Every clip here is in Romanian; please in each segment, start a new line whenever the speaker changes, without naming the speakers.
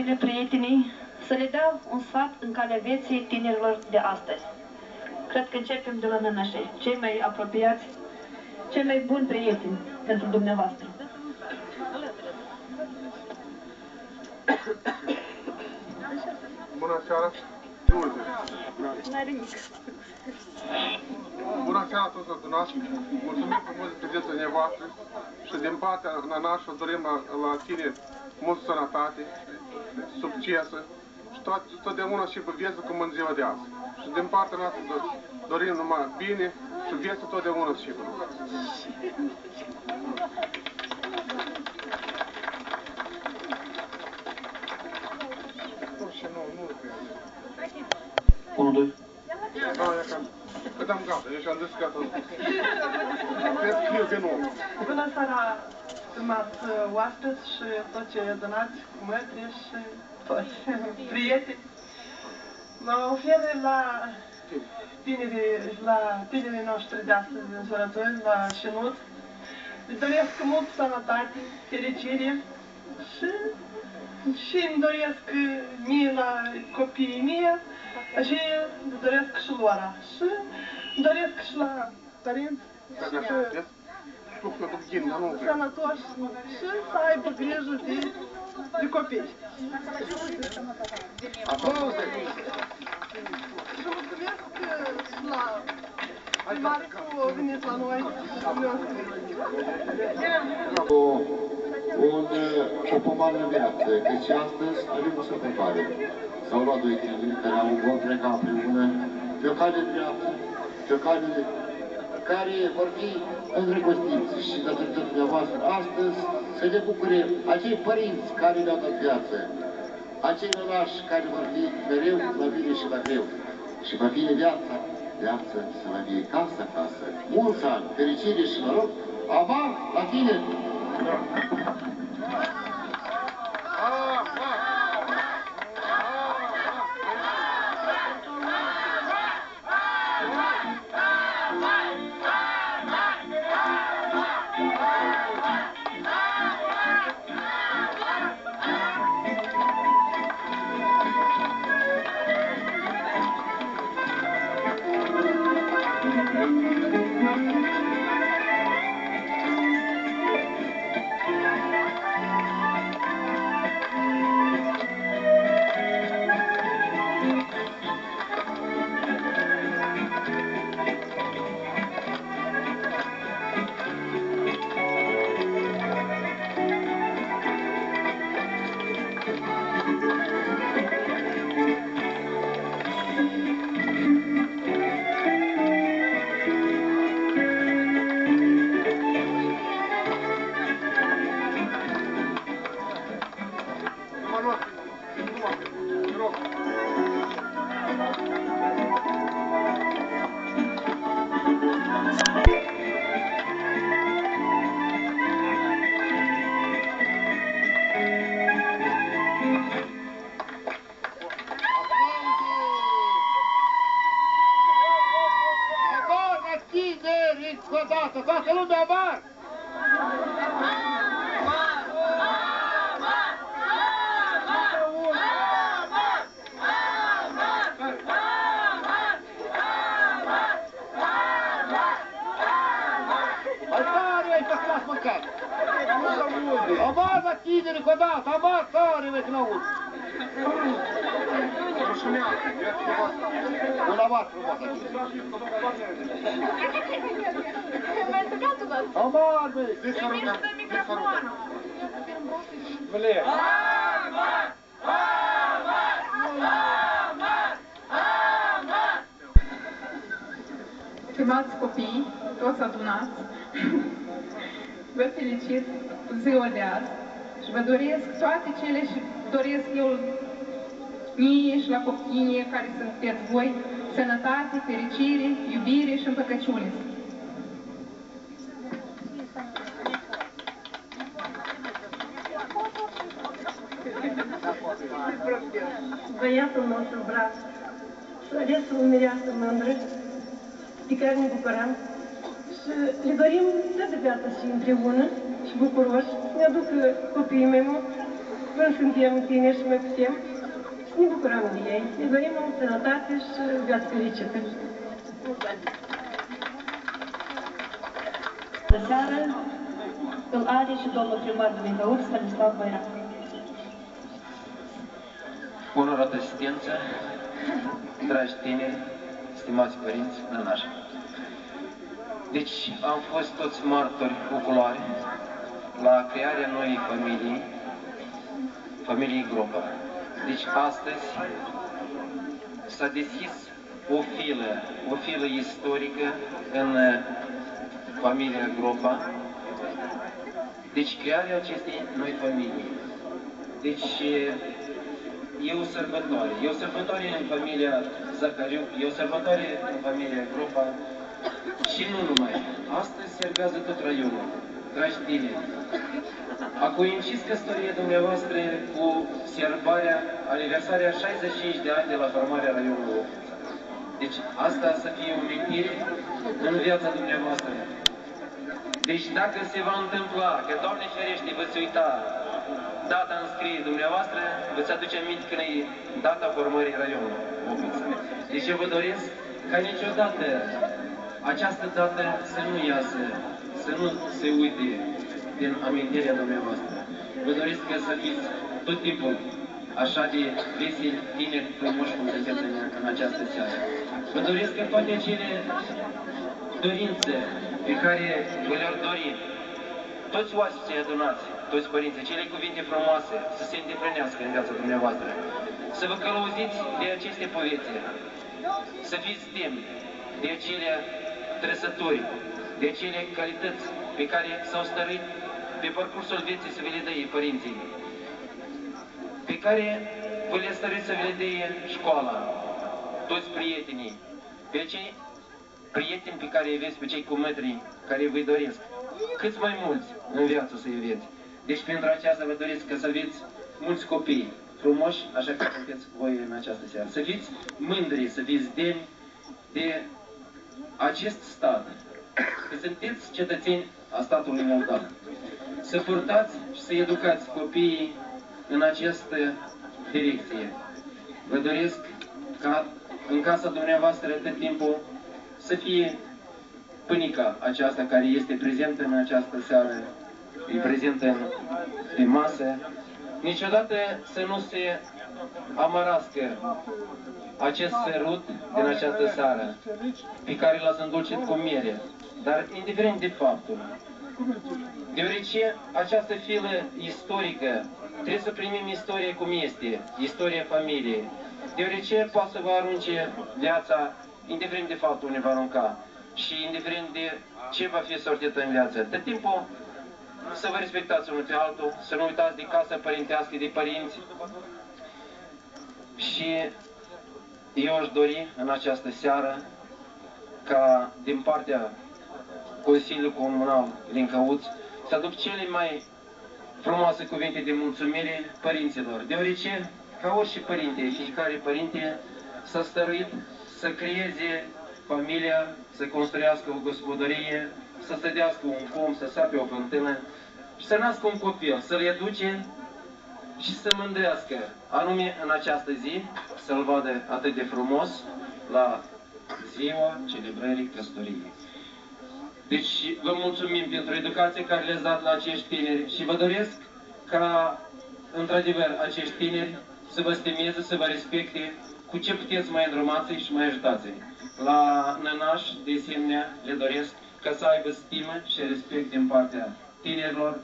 prietenele, prietenii, să le dau un sfat în calea vieții tinerilor de astăzi. Cred că începem de la nănășei, cei mai apropiați, cei mai buni prieteni pentru dumneavoastră.
Bună seara! Bună seara tuturor dumneavoastră! Mulțumim frumos de prezența voastră și din partea nănașă dorim la tine multă sănătate, succesă și totdeauna și pe viață cum în ziua de azi. Și din partea noastră dorim numai bine și viață totdeauna și pe noi.
1, 2.
Cât am gata, eu și-am zis gata. Trebuie să scriu din nou.
Bună seara, stimați oaspeți și toți cei adunați cu mătri și toți prieteni. Mă ofer la tinerii noștri de astăzi din Sorături, la Șinuț. Le doresc mult sănătate, fericire și îmi doresc mie la copiii mie și îmi doresc și lor. Și îmi doresc și la părinți sănătoși și să aibă grijă de copii. Și mulțumesc și la primarii cu au venit la noi.
O pomană în viață, că și astăzi avem o sărbătoare. S-au luat doi tineri care vor pleca împreună pe o cale dreaptă, pe o cale care vor fi îndrăgostiți și datorită dumneavoastră astăzi să ne bucure acei părinți care le-au dat viață, acei nănași care vor fi mereu la bine și la greu. Și va fi viața, să va fie casă. Mulți ani, fericire și noroc, avar la tine!
Toată lumea avar! Hai tare aici să las mâncat! Avar la tineri cu o dată! Avar tare, vezi, n-aud! Un avar frumos aici! Avar, băi!
De să rugăm!
Văle!
Stimați copii, toți adunați, vă felicit cu ziua de azi și vă doresc toate cele și doresc eu mie și la copiii care sunteți voi, sănătate, fericire, iubire și împăcăciune.
Băiatul nostru braț, să ales o mireasă mândră, de care ne bucurăm și le dorim toată viața și împreună și bucuroși să ne aducă copiii mai mulți până suntem tineri și mai putem, să ne bucurăm de ei. Ne dorim mult sănătate și viață fericită.
De seară îl are și domnul primar de Mincăuț, Stanislav Băiran.
Onorată asistență, dragi tineri, stimați părinți, nănași. Deci am fost toți martori oculari la crearea noii familiei Gropa. Deci astăzi s-a deschis o filă istorică în familia Gropa. Deci crearea acestei noi familii. Deci e o sărbătoare în familia Zacariu, e o sărbătoare în familia Gropa și nu numai. Astăzi se servează tot raionul, dragi tineri. A coincis căsătoria dumneavoastră cu sărbarea, aniversarea 65 de ani de la formarea raionului Locuța. Deci asta să fie o mintire în viața dumneavoastră. Deci dacă se va întâmpla că, Doamne ferește, veți uita data înscrierii dumneavoastră, veți aduce aminte când e data formării raionului Locuța. Deci eu vă doresc ca niciodată această dată să nu iasă, să nu se uite din amintirea dumneavoastră. Vă doresc că să fiți tot timpul așa de veseli, tineri, frumoși cum sunteți în această seară. Vă doresc că toate acele dorințe pe care vă le-or dori, toți oaspeții adunați, toți părinții, cele cuvinte frumoase să se îndeplinească în viața dumneavoastră. Să vă călăuziți de aceste povețe, să fiți demni de acele trăsături, de acele calități pe care s-au stărit pe parcursul vieții să vi le dăie părinții, pe care vă le stăriți să vi le dăie școala, toți prietenii, pe cei prieteni pe care îi aveți, pe cei cu mătrii care vă doresc, câți mai mulți în viață să-i aveți. Deci pentru aceasta vă doresc că să aveți mulți copii frumoși, așa cum sunteți voi în această seară. Să fiți mândri, să fiți demni de acest stat, că sunteți cetățeni a statului Moldovan. Să purtați și să educați copiii în această direcție. Vă doresc ca în casa dumneavoastră tot timpul să fie pânica aceasta care este prezentă în această seară, e prezentă pe masă, niciodată să nu se amarască acest sărut din această seară, pe care l-ați îndulcit cu miere, dar indiferent de faptul, deoarece această filă istorică, trebuie să primim istoria cum este, istoria familiei, deoarece poate să vă arunce viața, indiferent de faptul unde va arunca și indiferent de ce va fi sortită în viață. Tot timpul să vă respectați unul pe altul, să nu uitați de casa părintească, de părinți. Și eu aș dori în această seară ca din partea Consiliului Comunal Lincăuț să aduc cele mai frumoase cuvinte de mulțumire părinților, deoarece, ca orice părinte, fiecare părinte s-a stăruit să creeze familia, să construiască o gospodărie, să sădească un pom, să sape o fântână și să nască un copil, să-l educe și să mândrească, anume în această zi, să-l vadă atât de frumos la ziua celebrării căsătoriei. Deci vă mulțumim pentru educația care le-ați dat la acești tineri și vă doresc ca, într-adevăr, acești tineri să vă stimeze, să vă respecte, cu ce puteți mai îndrumați și mai ajutați. La nănași, de asemenea, le doresc ca să aibă stimă și respect din partea tinerilor,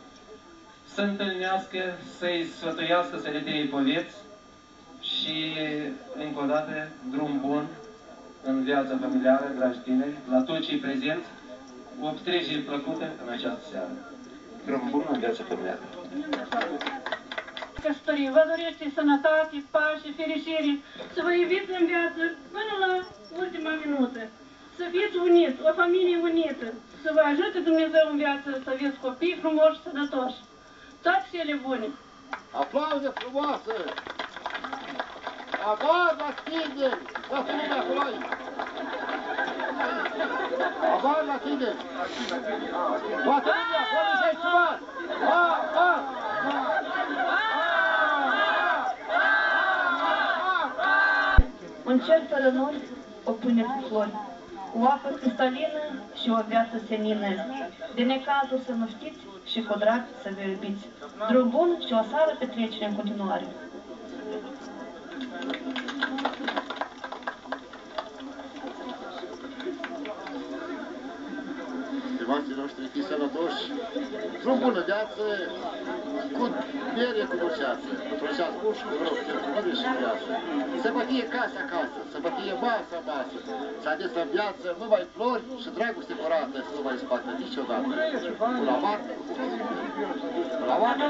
să întâlnească, să-i sfătuiască, să le dea poveți și, încă o dată, drum bun în viața familiară, dragi tineri, la toți cei prezenți, o petrecere plăcută în această seară. Drum bun în viața familiară.
Căsătorie vă dorește sănătate, pace, fericire, să vă iubiți în viață până la ultima minută. Să fiți uniți, o familie unită, să vă ajute Dumnezeu în viață, să aveți copii frumoși, sănătoși. Toate cele bune!
Aplauze frumoase! Avar la tineri! Toată lumea acolo! Avar la tineri! Toată lumea, acolo și-ai sumat!
un cer fără nori, o pâine cu flori, o apă cristalină și o viață senină. De necazuri să nu știți și cu drag să vă iubiți. Drum bun și o seară petrecere în continuare.
Stimații noștri, fiți sănătoși, drum bună viață, cu miere cu dulceață, cu troșați bun și cu rău, cu bine și viață. Să vă fie casă acasă, să vă fie masă masă, să aveți în viață numai flori și dragoste curată, să nu mai spată niciodată. Cu la mare, cu la mare.